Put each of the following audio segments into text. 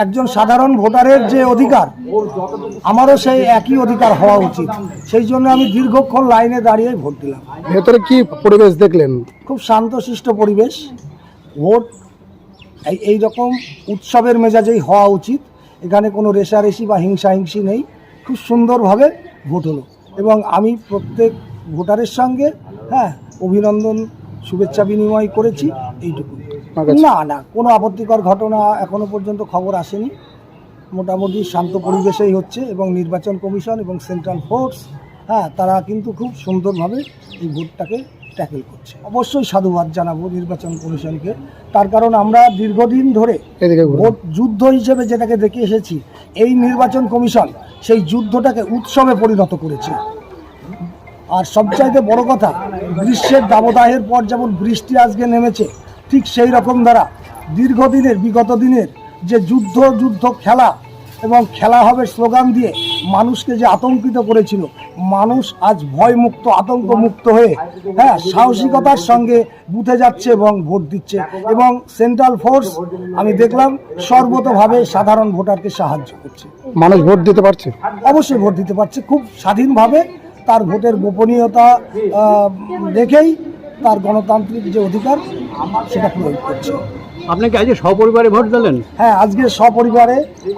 একজন সাধারণ ভোটারের যে অধিকার, আমারও সেই একই অধিকার হওয়া উচিত। সেই জন্য আমি দীর্ঘক্ষণ লাইনে দাঁড়িয়ে ভোট দিলাম। ভেতরে কি পরিবেশ দেখলেন? খুব শান্তশিষ্ট পরিবেশ। ভোট এই রকম উৎসবের মেজাজেই হওয়া উচিত। এখানে কোনো রেষারেষি বা হিংসাহিংসি নেই। খুব সুন্দরভাবে ভোট হলো এবং আমি প্রত্যেক ভোটারের সঙ্গে অভিনন্দন শুভেচ্ছা বিনিময় করেছি, এইটুকু। না কোনো আপত্তিকর ঘটনা এখনো পর্যন্ত খবর আসেনি। মোটামুটি শান্ত পরিবেশেই হচ্ছে এবং নির্বাচন কমিশন এবং সেন্ট্রাল ফোর্স তারা কিন্তু খুব সুন্দরভাবে এই ভোটটাকে ট্যাকেল করছে। অবশ্যই সাধুবাদ জানাবো নির্বাচন কমিশনকে, তার কারণ আমরা দীর্ঘদিন ধরে ভোট যুদ্ধ হিসেবে যেটাকে দেখে এসেছি, এই নির্বাচন কমিশন সেই যুদ্ধটাকে উৎসবে পরিণত করেছে। আর সবচাইতে বড় কথা, গ্রীষ্মের দাবদাহের পর যেমন বৃষ্টি আজকে নেমেছে, ঠিক সেই রকম দ্বারা দীর্ঘদিনের বিগত দিনের যে যুদ্ধ খেলা এবং খেলা হবে স্লোগান দিয়ে মানুষকে যে আতঙ্কিত করেছিল, মানুষ আজ ভয়মুক্ত আতঙ্কমুক্ত হয়ে সাহসিকতার সঙ্গে বুথে যাচ্ছে এবং ভোট দিচ্ছে। এবং সেন্ট্রাল ফোর্স আমি দেখলাম সর্বতভাবে সাধারণ ভোটারকে সাহায্য করছে। মানুষ ভোট দিতে পারছে? অবশ্যই ভোট দিতে পারছে, খুব স্বাধীনভাবে তার ভোটের গোপনীয়তা দেখেই তার গণতান্ত্রিক যে অধিকার সেটা প্রয়োগ করছে। আপনি কি আজকে সপরিবারে ভোট দিলেন? হ্যাঁ, আজকে সপরিবারে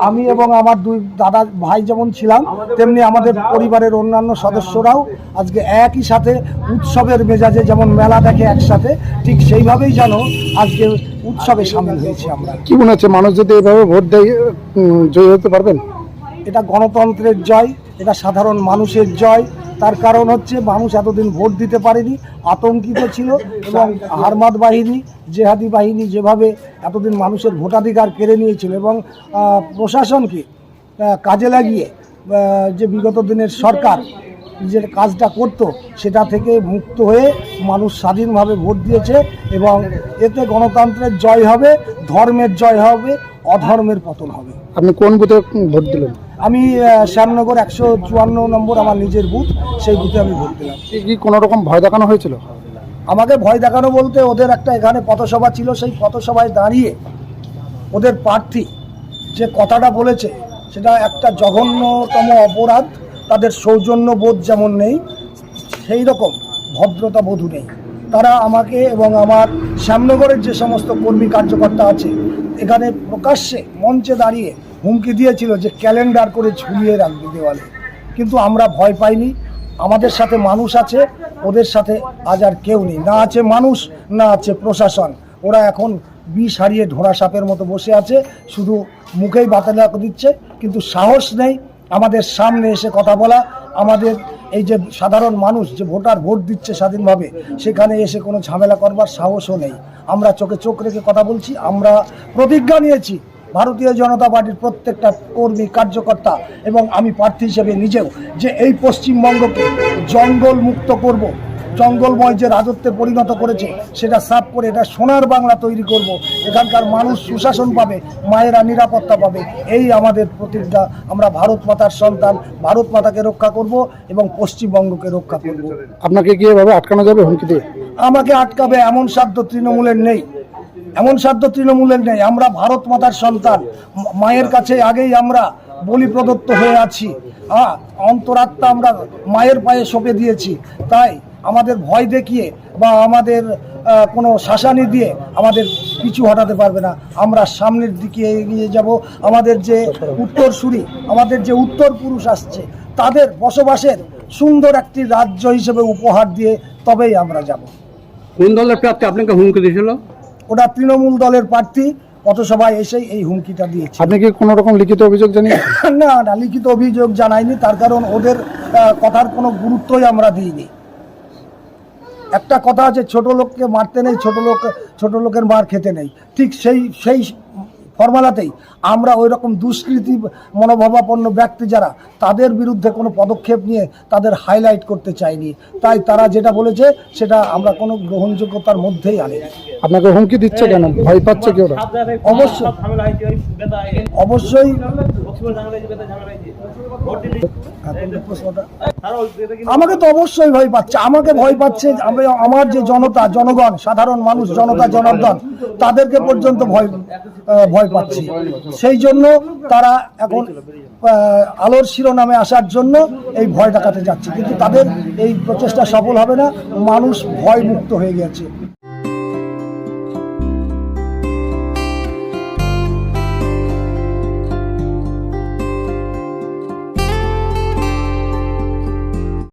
আমি এবং আমার দুই দাদা ভাই যেমন ছিলাম, তেমনি আমাদের পরিবারের অন্যান্য সদস্যরাও আজকে একই সাথে উৎসবের মেজাজে, যেমন মেলা দেখে একসাথে, ঠিক সেইভাবেই যেন আজকে উৎসবে সামিল হয়েছি আমরা। কি মনে হচ্ছে, মানুষ যদি এভাবে ভোট দেয় জয়ী হতে পারবেন? এটা গণতন্ত্রের জয়, এটা সাধারণ মানুষের জয়। তার কারণ হচ্ছে মানুষ এতদিন ভোট দিতে পারেনি, আতঙ্কিত ছিল এবং হারমাদ বাহিনী, জেহাদি বাহিনী যেভাবে এতদিন মানুষের ভোটাধিকার কেড়ে নিয়েছিল এবং প্রশাসনকে কাজে লাগিয়ে যে বিগত দিনের সরকার যে কাজটা করত, সেটা থেকে মুক্ত হয়ে মানুষ স্বাধীনভাবে ভোট দিয়েছে এবং এতে গণতন্ত্রের জয় হবে, ধর্মের জয় হবে, অধর্মের পতন হবে। আপনি কোন বুথে ভোট দিলেন? আমি শ্যামনগর 154 নম্বর আমার নিজের বুথ, সেই বুথে আমি ভোট দিলাম। কি কোনো রকম ভয় দেখানো হয়েছিল? আমাকে ভয় দেখানো বলতে, ওদের একটা এখানে পথসভা ছিল, সেই পথসভায় দাঁড়িয়ে ওদের প্রার্থী যে কথাটা বলেছে, সেটা একটা জঘন্যতম অপরাধ। তাদের সৌজন্য বোধ যেমন নেই, সেই রকম ভদ্রতা বোধও নেই। তারা আমাকে এবং আমার শ্যামনগরের যে সমস্ত কর্মী কার্যকর্তা আছে, এখানে প্রকাশ্যে মঞ্চে দাঁড়িয়ে হুমকি দিয়েছিল যে ক্যালেন্ডার করে ঝুলিয়ে রাখবে দেওয়ালে। কিন্তু আমরা ভয় পাইনি। আমাদের সাথে মানুষ আছে, ওদের সাথে আজ আর কেউ নেই। না আছে মানুষ, না আছে প্রশাসন। ওরা এখন বিষ হারিয়ে ঢোড়া সাপের মতো বসে আছে, শুধু মুখেই বাতালা দিচ্ছে, কিন্তু সাহস নেই আমাদের সামনে এসে কথা বলা। আমাদের এই যে সাধারণ মানুষ যে ভোট দিচ্ছে স্বাধীনভাবে, সেখানে এসে কোনো ঝামেলা করবার সাহসও নেই। আমরা চোখে চোখ রেখে কথা বলছি। আমরা প্রতিজ্ঞা নিয়েছি, ভারতীয় জনতা পার্টির প্রত্যেকটা কর্মী কার্যকর্তা এবং আমি প্রার্থী হিসেবে নিজেও, যে এই পশ্চিমবঙ্গকে জঙ্গল মুক্ত করব। জঙ্গলময় যে রাজত্বে পরিণত করেছে সেটা সাফ করে এটা সোনার বাংলা তৈরি করব। এখানকার মানুষ সুশাসন পাবে, মায়েরা নিরাপত্তা পাবে, এই আমাদের প্রতিজ্ঞা। আমরা ভারত মাতার সন্তান, ভারত মাতাকে রক্ষা করব এবং পশ্চিমবঙ্গকে রক্ষা করব। আপনাকে কি এভাবে আটকানো যাবে হুমকি দিয়ে? আমাকে আটকাবে এমন সাধ্য তৃণমূলের নেই, এমন সাধ্য তৃণমূলের নেই। আমরা ভারত মাতার সন্তান, মায়ের কাছে আগেই আমরা বলি প্রদত্ত হয়ে আছি। অন্তরাত্মা আমরা মায়ের পায়ে সঁপে দিয়েছি। তাই আমাদের ভয় দেখিয়ে বা আমাদের কোনো শাসানি দিয়ে আমাদের পিছু হটাতে পারবে না। আমরা সামনের দিকে এগিয়ে যাব। আমাদের যে উত্তরসূরি, আমাদের যে উত্তর পুরুষ আসছে, তাদের বসবাসের সুন্দর একটি রাজ্য হিসেবে উপহার দিয়ে তবেই আমরা যাব। কোন দলের প্রার্থী আপনাকে হুমকি দিয়েছিল? ওটা তৃণমূল দলের প্রার্থী পথসভায় এসেই এই হুমকিটা দিয়েছে। আপনি কি কোনো রকম লিখিত অভিযোগ জানিয়েছেন? না, লিখিত অভিযোগ জানাইনি, তার কারণ ওদের কথার কোনো গুরুত্বই আমরা দিইনি। একটা কথা আছে, ছোট লোককে মারতে নেই, ছোট লোকের মার খেতে নেই। ঠিক সেই ফর্মুলাতেই আমরা ওই রকম দুষ্কৃতী মনোভাবাপন্ন ব্যক্তি যারা, তাদের বিরুদ্ধে কোনো পদক্ষেপ নিয়ে তাদের হাইলাইট করতে চাইনি। তাই তারা যেটা বলেছে সেটা আমরা কোনো গ্রহণযোগ্যতার মধ্যেই আনি। আপনাকে হুমকি দিচ্ছে কেন? ভয় পাচ্ছে কি ওরা? অবশ্যই আমাকে তো অবশ্যই ভয় পাচ্ছে। আমাকে ভয় পাচ্ছে আমার যে জনগণ, সাধারণ মানুষ, জনতা জনার্দন, তাদেরকে পর্যন্ত ভয় পাচ্ছে। সেই জন্য তারা এখন আলোর শিরোনামে আসার জন্য এই ভয় দেখাতে যাচ্ছে, কিন্তু তাদের এই প্রচেষ্টা সফল হবে না। মানুষ ভয় মুক্ত হয়ে গেছে।